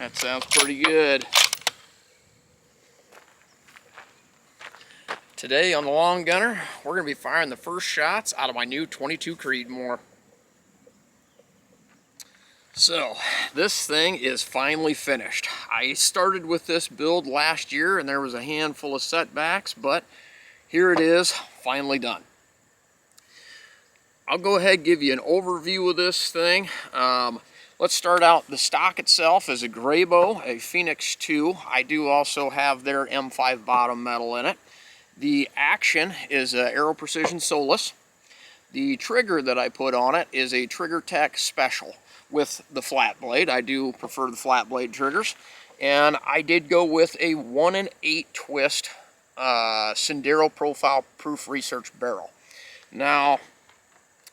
That sounds pretty good. Today on the Long Gunner, we're going to be firing the first shots out of my new 22 Creedmoor. So, this thing is finally finished. I started with this build last year and there was a handful of setbacks, but here it is, finally done. I'll go ahead and give you an overview of this thing. Let's start out. The stock itself is a gray bow, a Phoenix 2. I do also have their M5 bottom metal in it. The action is a Aero Precision Solus. The trigger that I put on it is a Trigger Tech Special with the flat blade. I do prefer the flat blade triggers. And I did go with a 1 8 twist Sendero Profile Proof Research barrel. Now,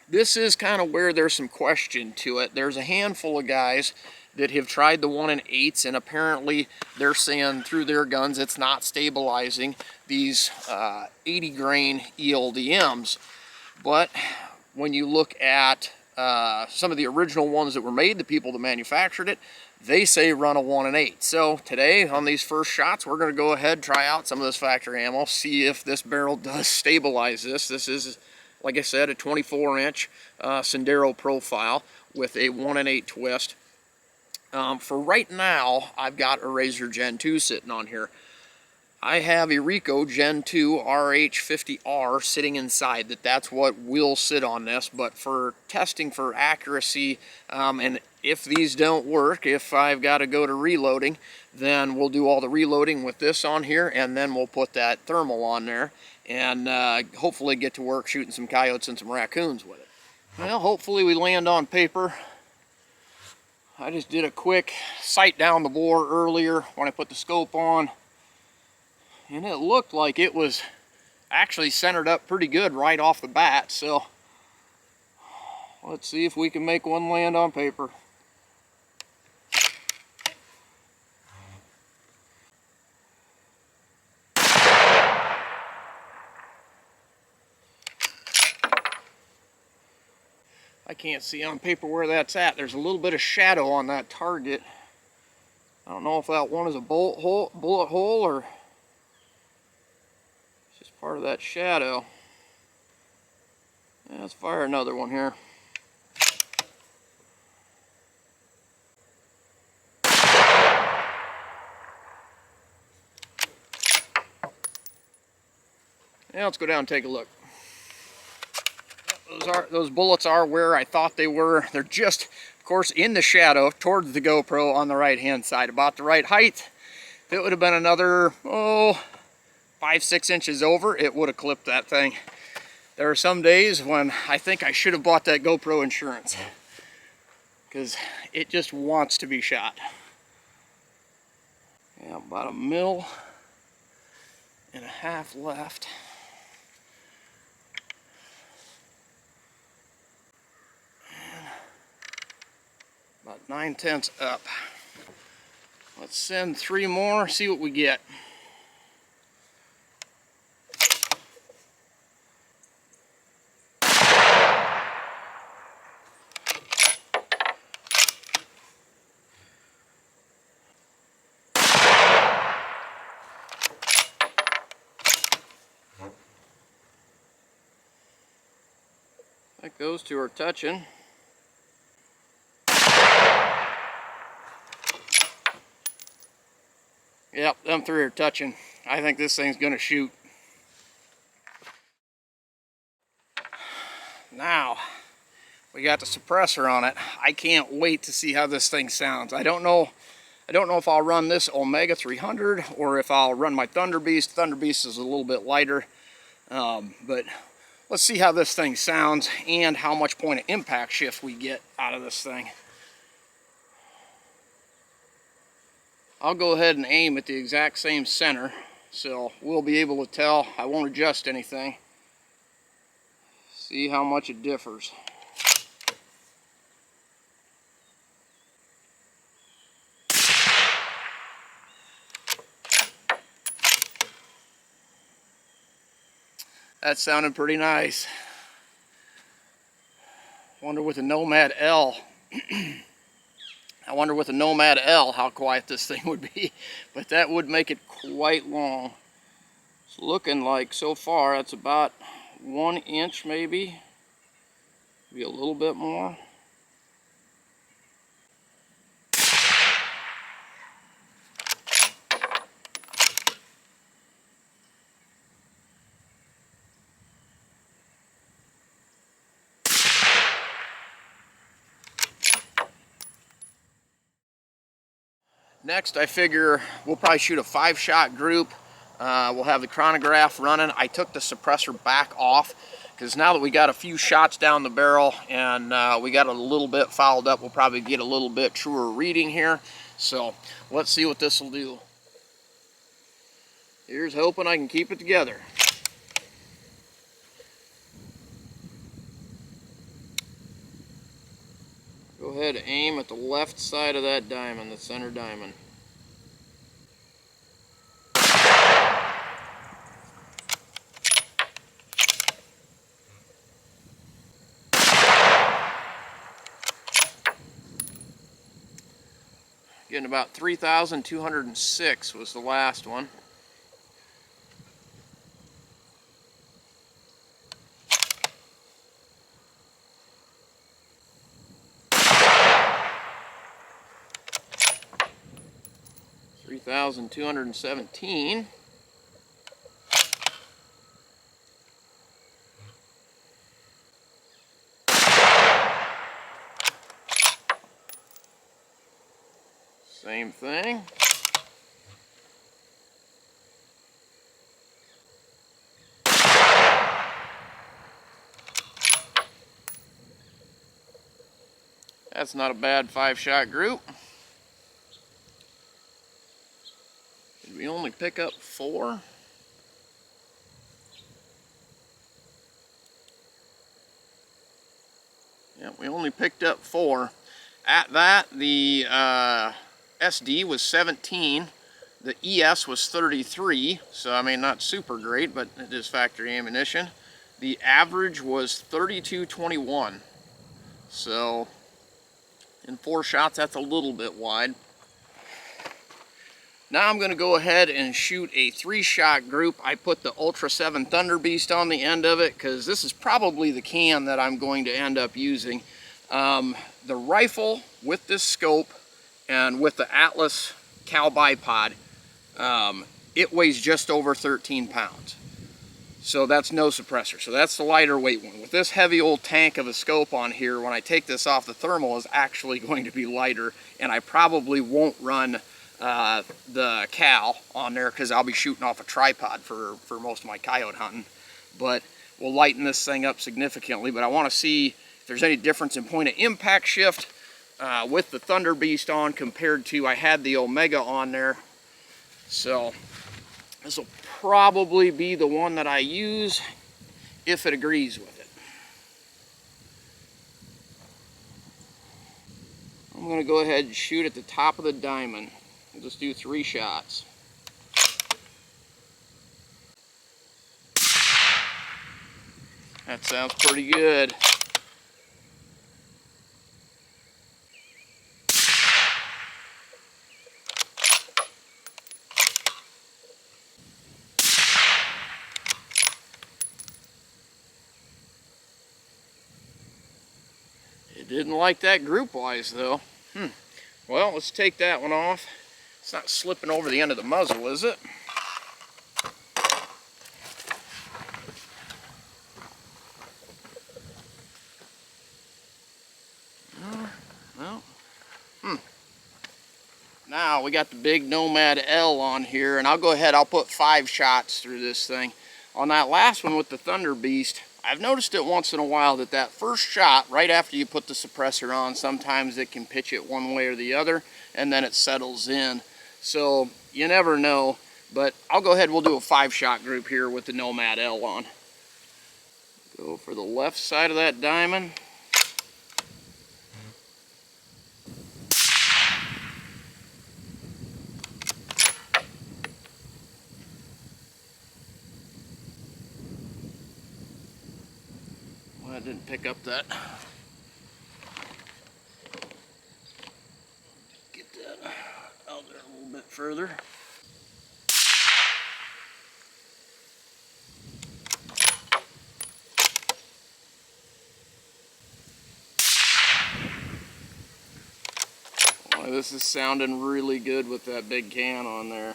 this is kind of where there's some question to it. There's a handful of guys that have tried the 1 8s, and apparently they're saying through their guns it's not stabilizing these 80 grain ELDMs. But when you look at some of the original ones that were made, the people that manufactured it, they say run a 1 8. So today on these first shots, we're going to go ahead and try out some of this factory ammo, see if this barrel does stabilize this. This is, like I said, a 24-inch Sendero profile with a 1 8 twist. For right now, I've got a Razor Gen 2 sitting on here. I have a Rico Gen 2 RH50R sitting inside. That's what will sit on this, but for testing for accuracy, and if these don't work, if I've got to go to reloading, then we'll do all the reloading with this on here, and then we'll put that thermal on there, and hopefully get to work shooting some coyotes and some raccoons with it. Well, hopefully we land on paper. I just did a quick sight down the bore earlier when I put the scope on, and it looked like it was actually centered up pretty good right off the bat. So let's see if we can make one land on paper. I can't see on paper where that's at. There's a little bit of shadow on that target. I don't know if that one is a bullet hole or it's just part of that shadow. Yeah, let's fire another one here. Now let's go down and take a look. Those bullets are where I thought they were. They're just, of course, in the shadow towards the GoPro on the right hand side, about the right height. If it would have been another 5-6 inches over, it would have clipped that thing. There are some days when I think I should have bought that GoPro insurance, because it just wants to be shot. Yeah, about 1.5 mil left. About 9/10 up. Let's send 3 more, see what we get. I think those two are touching. Yep, them 3 are touching. I think this thing's gonna shoot. Now, we got the suppressor on it. I can't wait to see how this thing sounds. I don't know if I'll run this Omega 300 or if I'll run my Thunderbeast. Thunderbeast is a little bit lighter, but let's see how this thing sounds and how much point of impact shift we get out of this thing. I'll go ahead and aim at the exact same center, so we'll be able to tell. I won't adjust anything. See how much it differs. That sounded pretty nice. Wonder with the Nomad L I wonder with a Nomad L how quiet this thing would be, but that would make it quite long. It's looking like so far that's about 1 inch maybe a little bit more. Next, I figure we'll probably shoot a 5-shot group. We'll have the chronograph running. I took the suppressor back off because now that we got a few shots down the barrel and we got a little bit fouled up, we'll probably get a little bit truer reading here. So let's see what this will do. Here's hoping I can keep it together. Go ahead and aim at the left side of that diamond, the center diamond. Getting about 3,206 was the last one. $3,217. Same thing. That's not a bad 5-shot group. Did we only pick up 4? Yeah, we only picked up 4. At that, the SD was 17. The ES was 33. So, I mean, not super great, but it is factory ammunition. The average was 32.21. So, in 4 shots, that's a little bit wide. Now I'm going to go ahead and shoot a 3-shot group. I put the Ultra 7 Thunderbeast on the end of it because this is probably the can that I'm going to end up using. The rifle with this scope and with the Atlas Cal bipod, it weighs just over 13 pounds. So that's no suppressor. So that's the lighter weight one. With this heavy old tank of a scope on here, when I take this off, the thermal is actually going to be lighter, and I probably won't run the Cal on there because I'll be shooting off a tripod for most of my coyote hunting. But we'll lighten this thing up significantly. But I want to see if there's any difference in point of impact shift with the Thunderbeast on compared to I had the Omega on there. So this will probably be the one that I use if it agrees with it. I'm going to go ahead and shoot at the top of the diamond. We'll just do 3 shots. That sounds pretty good. It didn't like that group-wise though. Well, let's take that one off. It's not slipping over the end of the muzzle, is it? Well, Now we got the big Nomad L on here, and I'll go ahead, I'll put 5 shots through this thing. On that last one with the Thunderbeast, I've noticed it once in a while that first shot, right after you put the suppressor on, sometimes it can pitch it one way or the other, and then it settles in. So you never know, but I'll go ahead, we'll do a 5-shot group here with the Nomad L on. Go for the left side of that diamond. Well, I didn't pick up that. further. Boy, this is sounding really good with that big can on there.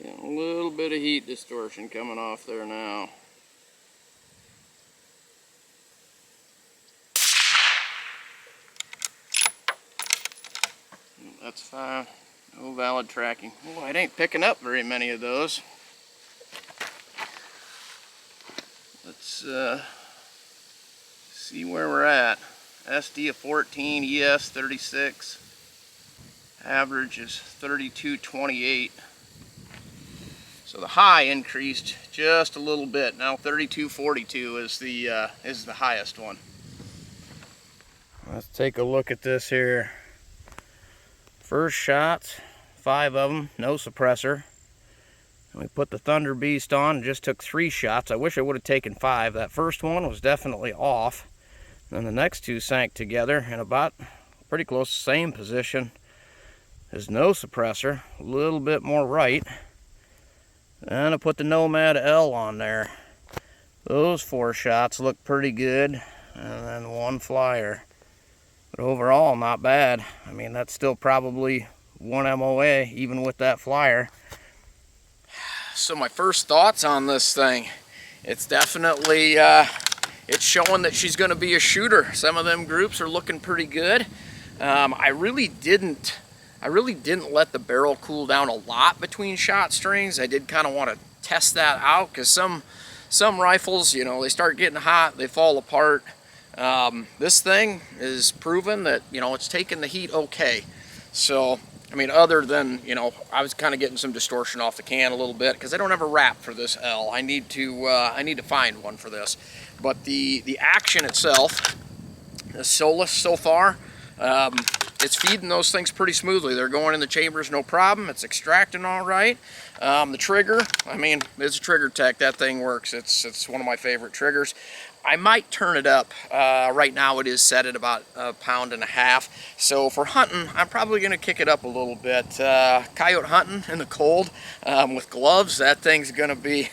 Yeah, a little bit of heat distortion coming off there now. That's fine. No valid tracking. Oh, it ain't picking up very many of those. Let's see where we're at. SD of 14, ES 36. Average is 32.28. So the high increased just a little bit. Now 32.42 is the highest one. Let's take a look at this here. First shots, 5 of them, no suppressor. And we put the Thunderbeast on and just took 3 shots. I wish I would have taken 5. That first one was definitely off. Then the next 2 sank together in about pretty close to the same position. There's no suppressor, a little bit more right. And I put the Nomad L on there. Those 4 shots look pretty good. And then 1 flyer. But overall, not bad. I mean, that's still probably 1 MOA, even with that flyer. So my first thoughts on this thing, it's definitely, it's showing that she's going to be a shooter. Some of them groups are looking pretty good. I really didn't let the barrel cool down a lot between shot strings. I did kind of want to test that out, because some rifles, you know, they start getting hot, they fall apart. This thing is proven that, you know, it's taking the heat okay. So, I mean, other than, you know, I was kind of getting some distortion off the can a little bit, because I don't have a wrap for this L. I need to find one for this. But the action itself, the Solus so far, it's feeding those things pretty smoothly. They're going in the chambers no problem. It's extracting all right. The trigger, I mean, it's a trigger tech. That thing works. It's one of my favorite triggers. I might turn it up. Right now it is set at about 1.5 pounds. So for hunting, I'm probably going to kick it up a little bit. Coyote hunting in the cold with gloves, that thing's going to be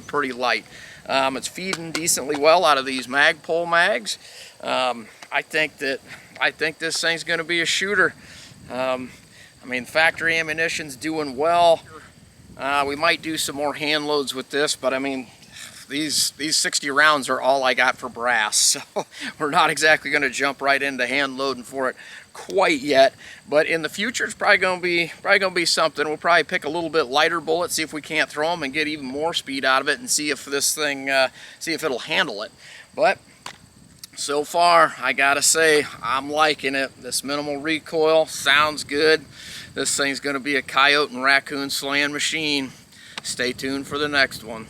pretty light. It's feeding decently well out of these Magpul mags. I think this thing's going to be a shooter. I mean, factory ammunition's doing well. We might do some more hand loads with this, but I mean, these 60 rounds are all I got for brass, so we're not exactly going to jump right into hand loading for it quite yet. But in the future, it's probably going to be something. We'll probably pick a little bit lighter bullet, see if we can't throw them and get even more speed out of it, and see if this thing, see if it'll handle it. But so far, I gotta say, I'm liking it. This minimal recoil sounds good. This thing's going to be a coyote and raccoon slaying machine. Stay tuned for the next one.